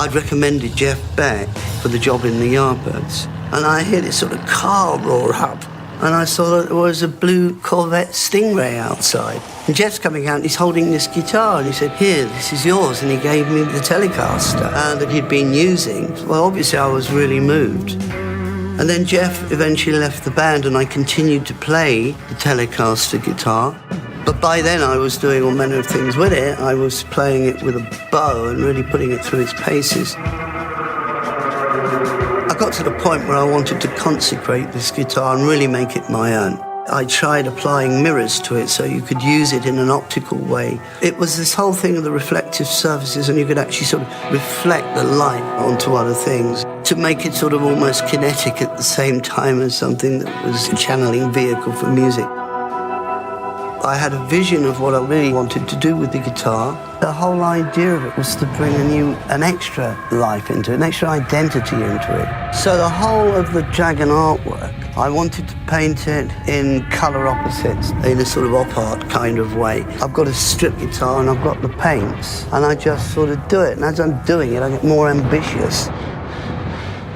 I'd recommended Jeff Beck for the job in the Yardbirds, and I hear this sort of car roar up, and I saw that there was a blue Corvette Stingray outside. And Jeff's coming out and he's holding this guitar, and he said, "Here, this is yours," and he gave me the Telecaster that he'd been using. Well, obviously I was really moved. And then Jeff eventually left the band, and I continued to play the Telecaster guitar. But by then I was doing all manner of things with it. I was playing it with a bow and really putting it through its paces. I got to the point where I wanted to consecrate this guitar and really make it my own. I tried applying mirrors to it so you could use it in an optical way. It was this whole thing of the reflective surfaces, and you could actually sort of reflect the light onto other things to make it sort of almost kinetic at the same time as something that was a channeling vehicle for music. I had a vision of what I really wanted to do with the guitar. The whole idea of it was to bring an extra life into it, an extra identity into it. So the whole of the dragon artwork, I wanted to paint it in colour opposites, in a sort of op art kind of way. I've got a strip guitar and I've got the paints, and I just sort of do it. And as I'm doing it, I get more ambitious.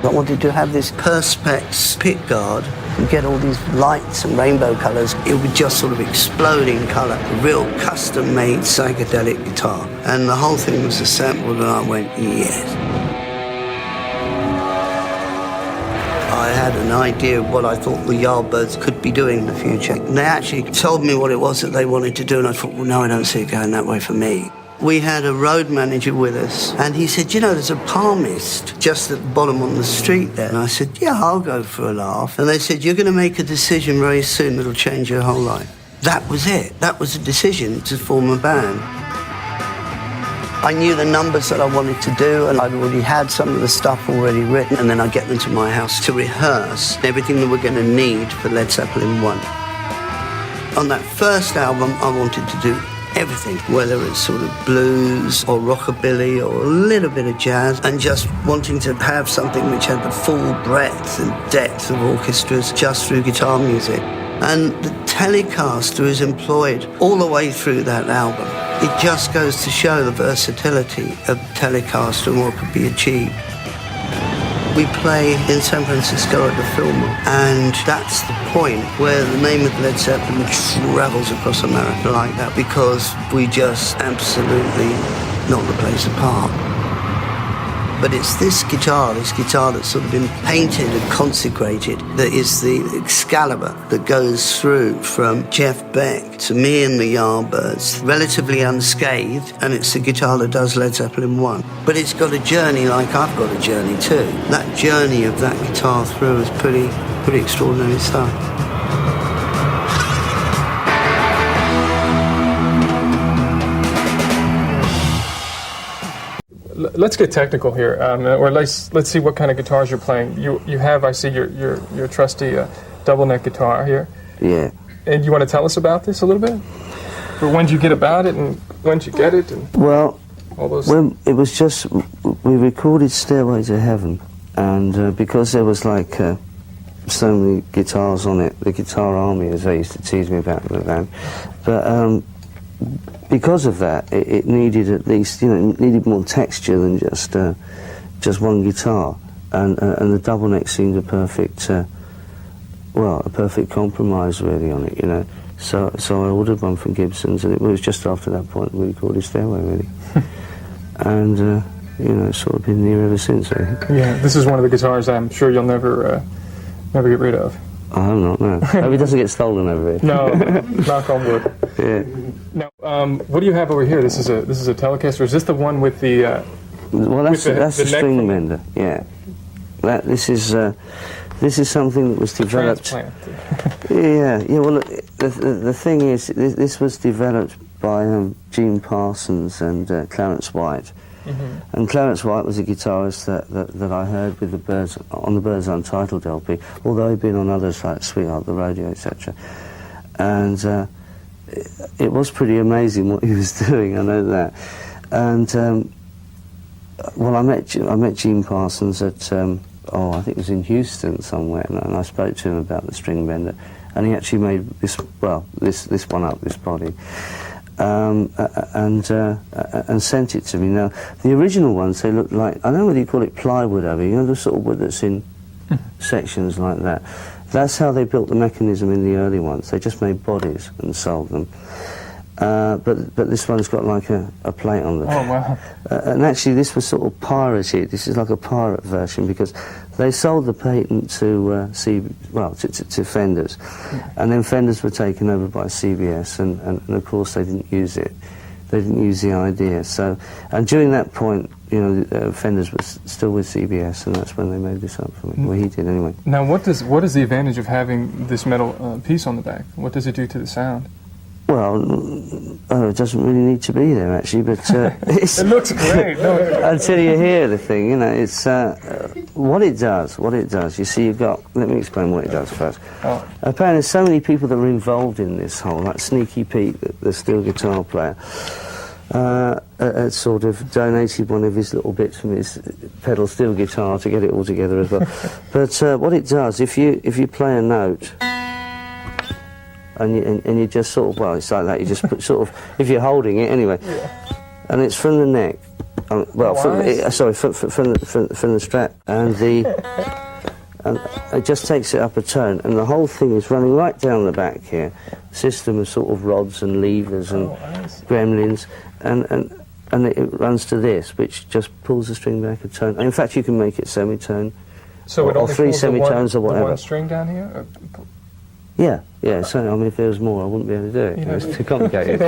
I wanted to have this Perspex pickguard and get all these lights and rainbow colours. It would just sort of explode in colour. A real custom-made psychedelic guitar. And the whole thing was assembled, and I went, yes. I had an idea of what I thought the Yardbirds could be doing in the future. And they actually told me what it was that they wanted to do, and I thought, well, no, I don't see it going that way for me. We had a road manager with us, and he said, you know, there's a palmist just at the bottom on the street there. And I said, yeah, I'll go for a laugh. And they said, you're going to make a decision very soon that'll change your whole life. That was it. That was a decision to form a band. I knew the numbers that I wanted to do, and I'd already had some of the stuff already written, and then I'd get them to my house to rehearse everything that we're going to need for Led Zeppelin 1. On that first album, I wanted to do everything, whether it's sort of blues or rockabilly or a little bit of jazz, and just wanting to have something which had the full breadth and depth of orchestras just through guitar music. And the Telecaster is employed all the way through that album. It just goes to show the versatility of the Telecaster and what could be achieved. We play in San Francisco at the Fillmore, and that's the point where the name of Led Zeppelin travels across America like that, because we just absolutely knock the place apart. But it's this guitar that's sort of been painted and consecrated, that is the Excalibur that goes through from Jeff Beck to me and the Yardbirds, relatively unscathed, and it's the guitar that does Led Zeppelin 1. But it's got a journey like I've got a journey too. That journey of that guitar through is pretty extraordinary stuff. Let's get technical here, or let's see what kind of guitars you're playing. You have, I see, your trusty double neck guitar here. Yeah. And you want to tell us about this a little bit? Or when did you get about it, and when did you get it? And well, all those when it was just, we recorded Stairway to Heaven, and because there was like so many guitars on it, the guitar army, as they used to tease me about in the band, but because of that, it needed at least, you know, it needed more texture than just one guitar, and the double neck seemed a perfect compromise really on it, you know. So I ordered one from Gibson's, and it was just after that point we recorded Stairway really, and you know, it's sort of been there ever since, I think. Yeah, this is one of the guitars I'm sure you'll never get rid of. I hope not, no. Hope it doesn't get stolen over here. No, knock on wood. Yeah. Now, what do you have over here? This is a Telecaster. Is this the one with the? Well, that's the string bender. Yeah. This is something that was developed. yeah. Well, look, the thing is, this was developed by Gene Parsons and Clarence White. Mm-hmm. And Clarence White was a guitarist that I heard with the Birds on the Birds Untitled LP, although he'd been on others like Sweetheart, The Rodeo, etc. And it was pretty amazing what he was doing. I know that. And well, I met Gene Parsons at I think it was in Houston somewhere, and I spoke to him about the string bender, and he actually made this one up, this body. and sent it to me. Now, the original ones, they look like, I don't know whether you call it plywood, Abby, you know, the sort of wood that's in sections like that. That's how they built the mechanism in the early ones. They just made bodies and sold them. But this one's got like a plate on the Oh, wow. and actually this was sort of pirated. This is like a pirate version because they sold the patent to to Fenders, and then Fenders were taken over by CBS, and of course they didn't use it. They didn't use the idea. So, and during that point, you know, Fenders was still with CBS, and that's when they made this up for me. Well, he did anyway. Now, what is the advantage of having this metal piece on the back? What does it do to the sound? Well, it doesn't really need to be there actually, but it's, it looks great. No, until you hear the thing, you know, it's what it does. You see, you've got. Let me explain what it does first. Oh. Apparently, there's so many people that are involved in this whole, like Sneaky Pete, the steel guitar player. Had sort of donated one of his little bits from his pedal steel guitar to get it all together as well. But what it does, if you play a note. And you just sort of, well, it's like that, you just put sort of, if you're holding it anyway, and it's from the neck, from the strap, and it just takes it up a tone, and the whole thing is running right down the back here, system of sort of rods and levers and gremlins, and it runs to this, which just pulls the string back a tone. In fact, you can make it semitone, so it or only three pulls semitones or whatever. The one string down here? Yeah. So I mean, if there was more, I wouldn't be able to do it. You know, it's too complicated.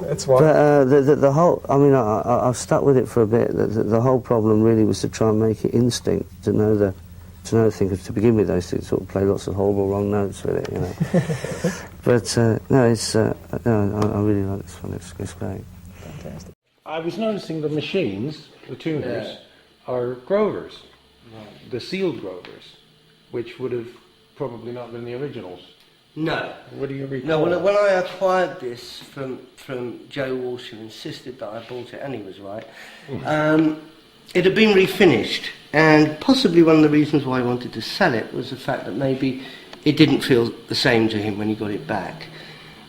That's why. But the whole, I mean, I've stuck with it for a bit. The whole problem really was to try and make it instinct, to know the thing. Because to begin with, I used to sort of play lots of horrible wrong notes with it, you know. But no, it's I really like this one. It's great. Fantastic. I was noticing the machines, the tuners, are Grovers, the sealed Grovers, which would have probably not been the originals. No. What do you recall? No, when I acquired this from Joe Walsh, who insisted that I bought it, and he was right, it had been refinished, and possibly one of the reasons why I wanted to sell it was the fact that maybe it didn't feel the same to him when he got it back.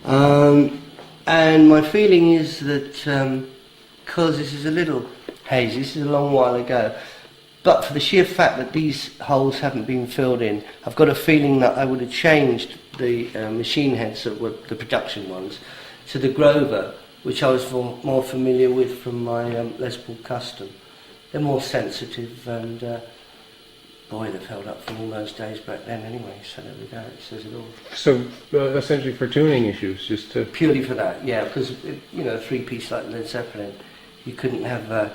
And my feeling is that, because this is a little hazy, this is a long while ago, but for the sheer fact that these holes haven't been filled in, I've got a feeling that I would have changed the machine heads that were the production ones to the Grover, which I was more familiar with from my Les Paul Custom. They're more sensitive, and boy, they've held up for all those days back then anyway, so there we go, it says it all. So essentially for tuning issues, just to... Purely for that, yeah, because, you know, a three-piece like Led Zeppelin, you couldn't have a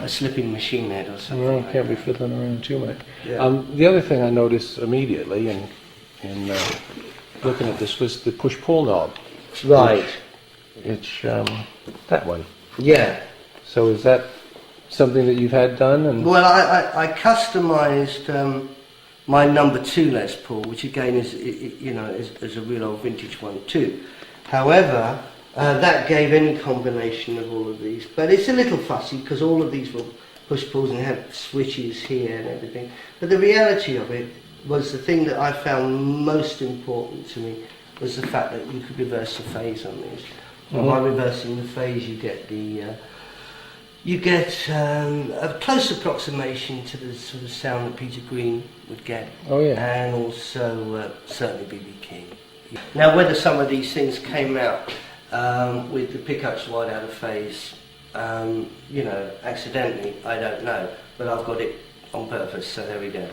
slipping machine head or something. Well, like can't that. be fiddling around too much. Yeah. The other thing I noticed immediately in looking at this was the push-pull knob. Right. It's that one. Yeah. So is that something that you've had done? And Well, I customised my number 2 Les Paul, which again is a real old vintage one too. However, that gave any combination of all of these, but it's a little fussy because all of these were push pulls and had switches here and everything. But the reality of it was the thing that I found most important to me was the fact that you could reverse the phase on these. And by reversing the phase, you get a close approximation to the sort of sound that Peter Green would get. Oh, yeah. And also certainly B.B. King. Now, whether some of these things came out with the pickups wide out of phase, accidentally, I don't know. But I've got it on purpose, so there we go.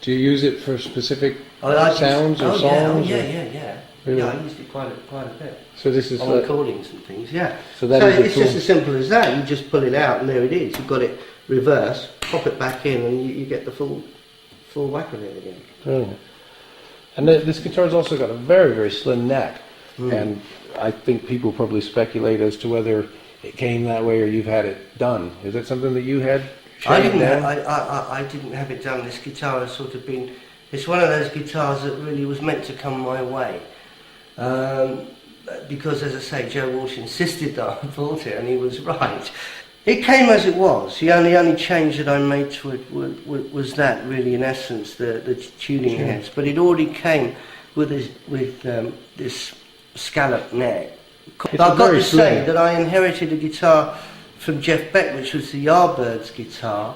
do you use it for specific sounds or songs? Yeah. Really? Yeah, I used it quite a bit. So this is on recordings and things, yeah. So that is it's just as simple as that. You just pull it out and there it is. You've got it reversed, pop it back in, and you get the full whack of it again. Brilliant. And this guitar's also got a very, very slim neck. And I think people probably speculate as to whether it came that way or you've had it done. Is that something that you had? I didn't have it done. This guitar has sort of been... It's one of those guitars that really was meant to come my way. Because, as I say, Joe Walsh insisted that I bought it, and he was right. It came as it was. The only change that I made to it was that, really, in essence, the tuning heads. But it already came with this scallop neck. It's I've got very to say slim. that I inherited a guitar from Jeff Beck, which was the Yardbirds guitar,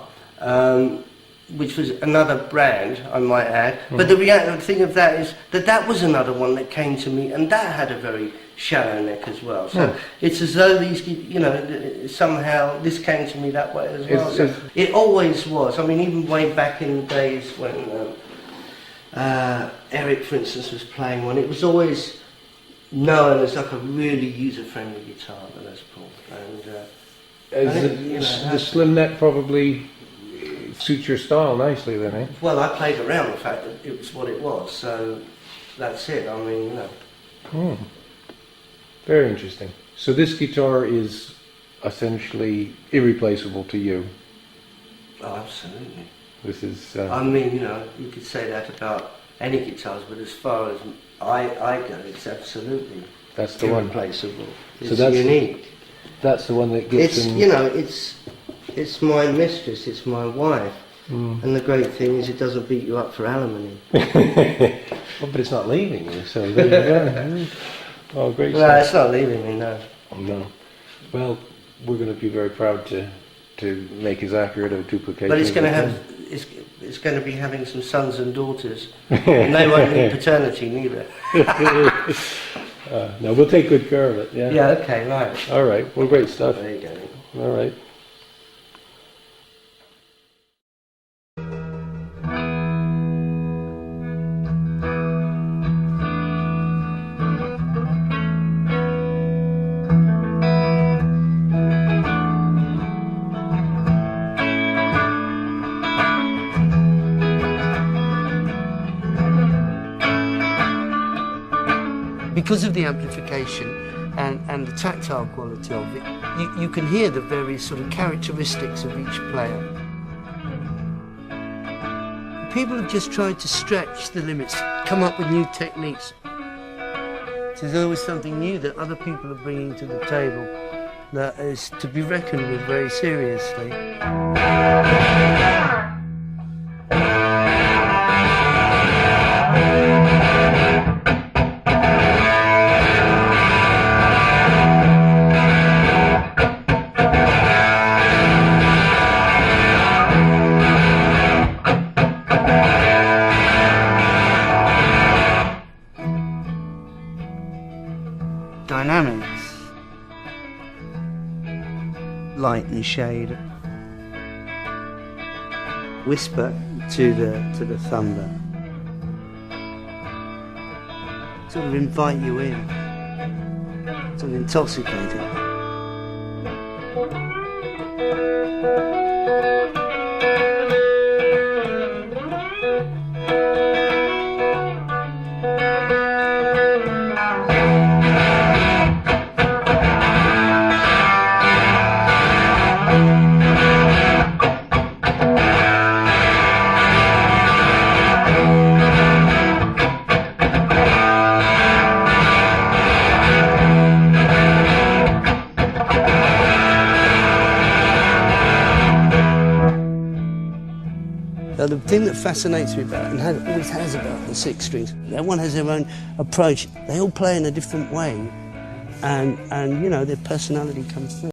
which was another brand, I might add. But the thing of that is that was another one that came to me, and that had a very shallow neck as well. So it's as though these, you know, somehow this came to me that way as well. So it always was. I mean, even way back in the days when Eric, for instance, was playing one, it was always known as like a really user-friendly guitar, the Les Paul. And the slim neck probably suits your style nicely then, eh? well, I played around the fact that it was what it was, so that's it. I mean, you know. Very interesting. So this guitar is essentially irreplaceable to you. Oh, absolutely. This is. I mean, you know, you could say that about any guitars, but as far as I go, it's absolutely That's the one. irreplaceable. It's So that's unique. That's the one that gets It's in. you know, it's my mistress, it's my wife, and the great thing is it doesn't beat you up for alimony. Well, but it's not leaving you, so there you go. Oh, great Well, stuff. it's not leaving me, no. No. Well, we're going to be very proud to make as accurate a duplication. But it's as going to we have it's going to be having some sons and daughters, and they won't need paternity neither. can. No, we'll take good care of it. Yeah. Yeah. Okay. Right. All right. Well, great stuff. There you go. All right. Because of the amplification and the tactile quality of it, you can hear the various sort of characteristics of each player. People have just tried to stretch the limits, come up with new techniques. So there's always something new that other people are bringing to the table that is to be reckoned with very seriously. Dynamics, light and shade, whisper to the thunder, sort of invite you in, sort of intoxicating. The thing that fascinates me about it, and always has about the six strings, everyone has their own approach. They all play in a different way, and you know, their personality comes through.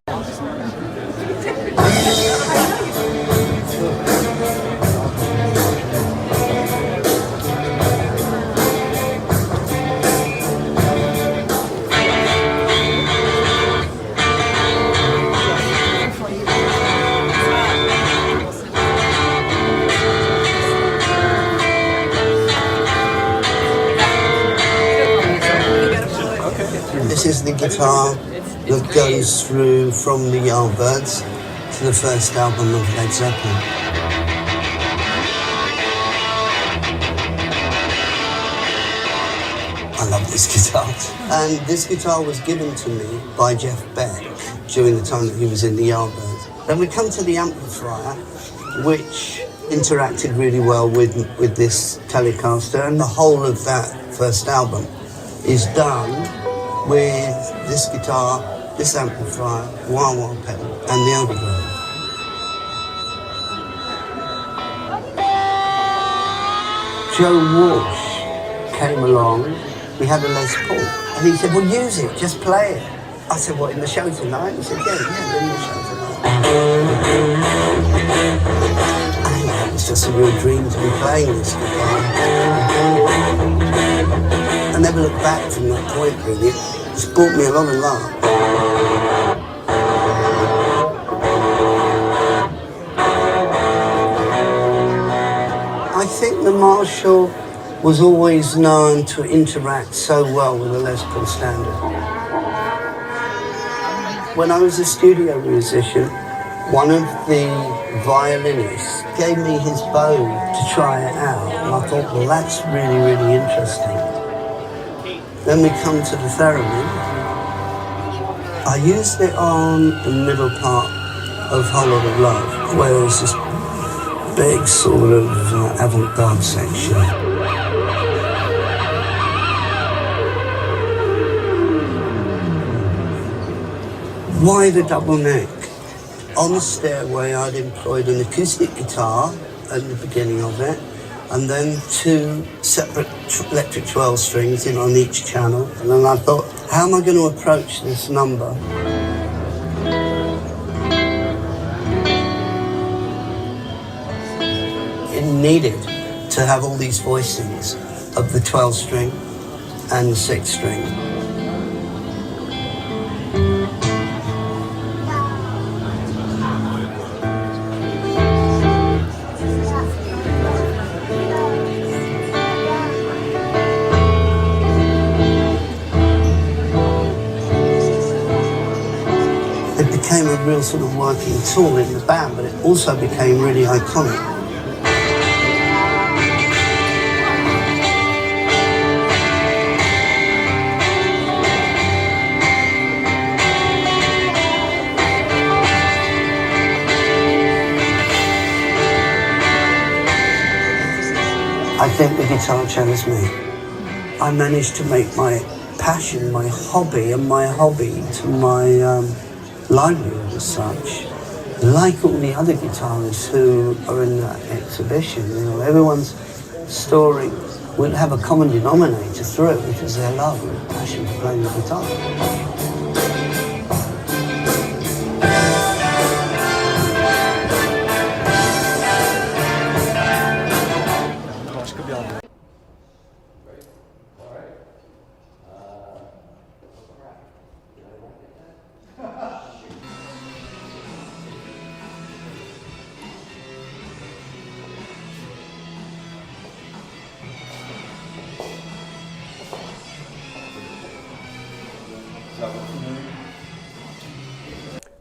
This is the guitar that goes through from the Yardbirds to the first album of Led Zeppelin. I love this guitar. And this guitar was given to me by Jeff Beck during the time that he was in the Yardbirds. Then we come to the amplifier, which interacted really well with this Telecaster, and the whole of that first album is done with this guitar, this amplifier, wah-wah pedal, and the overground. Joe Walsh came along. We had a Les Paul. And he said, well, use it, just play it. I said, what, in the show tonight? He said, yeah, in the show tonight. And it was just a real dream to be playing this guitar. I never looked back from that point, really. It's brought me a lot of love. I think the Marshall was always known to interact so well with the Les Paul Standard. When I was a studio musician, one of the violinists gave me his bow to try it out, and I thought, well, that's really, really interesting. Then we come to the theremin. I used it on the middle part of Whole Lot of Love, where there's this big sort of avant-garde section. Why the double neck? On the stairway, I'd employed an acoustic guitar at the beginning of it, and then two separate electric 12 strings in on each channel. And then I thought, how am I going to approach this number? It needed to have all these voicings of the 12 string and the 6 string. It became a real sort of working tool in the band, but it also became really iconic. I think the guitar chose me. I managed to make my passion my hobby, and my hobby to my livelihood as such. Like all the other guitarists who are in that exhibition, you know, everyone's story will have a common denominator through it, which is their love and passion for playing the guitar.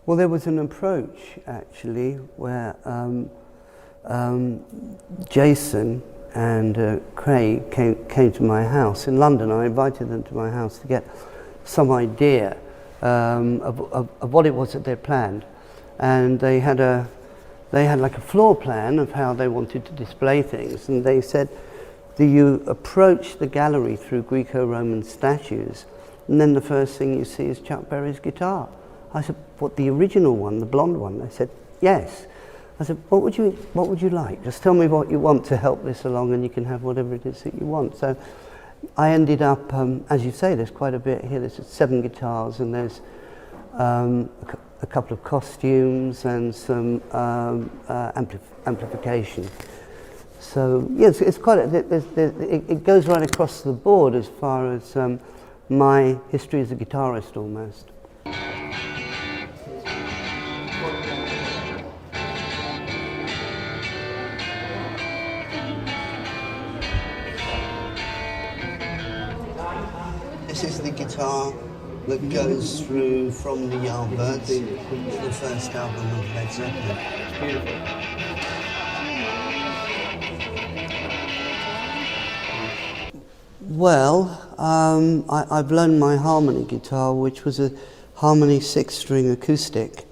Well, there was an approach, actually, where Jason and Craig came to my house in London. I invited them to my house to get some idea of what it was that they planned. And they had like a floor plan of how they wanted to display things. And they said, do you approach the gallery through Greco-Roman statues, and then the first thing you see is Chuck Berry's guitar? I said, what, the original one, the blonde one? They said, yes. I said, what would you like? Just tell me what you want to help this along, and you can have whatever it is that you want. So I ended up, as you say, there's quite a bit here. There's 7 guitars, and there's a couple of costumes and some amplification. So yes, it's quite. It goes right across the board as far as my history as a guitarist, almost. This is the guitar that goes through from the Yardbirds, the first album of Led Zeppelin. It's beautiful. Well, I've learned my harmony guitar, which was a Harmony 6-string acoustic.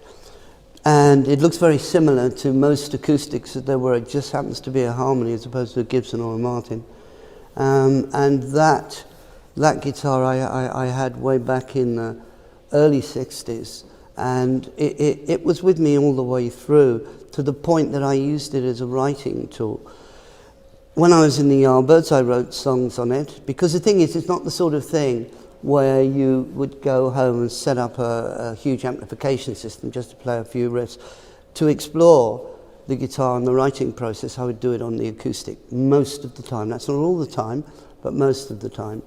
And it looks very similar to most acoustics that there were. It just happens to be a harmony as opposed to a Gibson or a Martin. And that guitar I had way back in the early 60s. And it was with me all the way through, to the point that I used it as a writing tool. When I was in the Yardbirds, I wrote songs on it, because the thing is, it's not the sort of thing where you would go home and set up a huge amplification system just to play a few riffs. To explore the guitar and the writing process, I would do it on the acoustic most of the time. That's not all the time, but most of the time.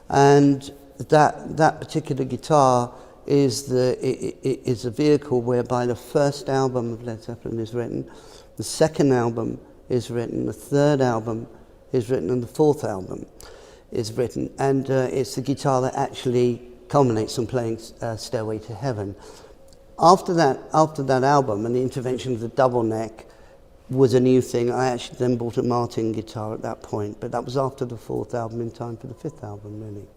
And that particular guitar is a vehicle whereby the first album of Led Zeppelin is written, the second album is written, the third album is written, and the fourth album is written. And it's the guitar that actually culminates on playing Stairway to Heaven. After that album and the intervention of the double neck was a new thing, I actually then bought a Martin guitar at that point, but that was after the fourth album, in time for the fifth album, really.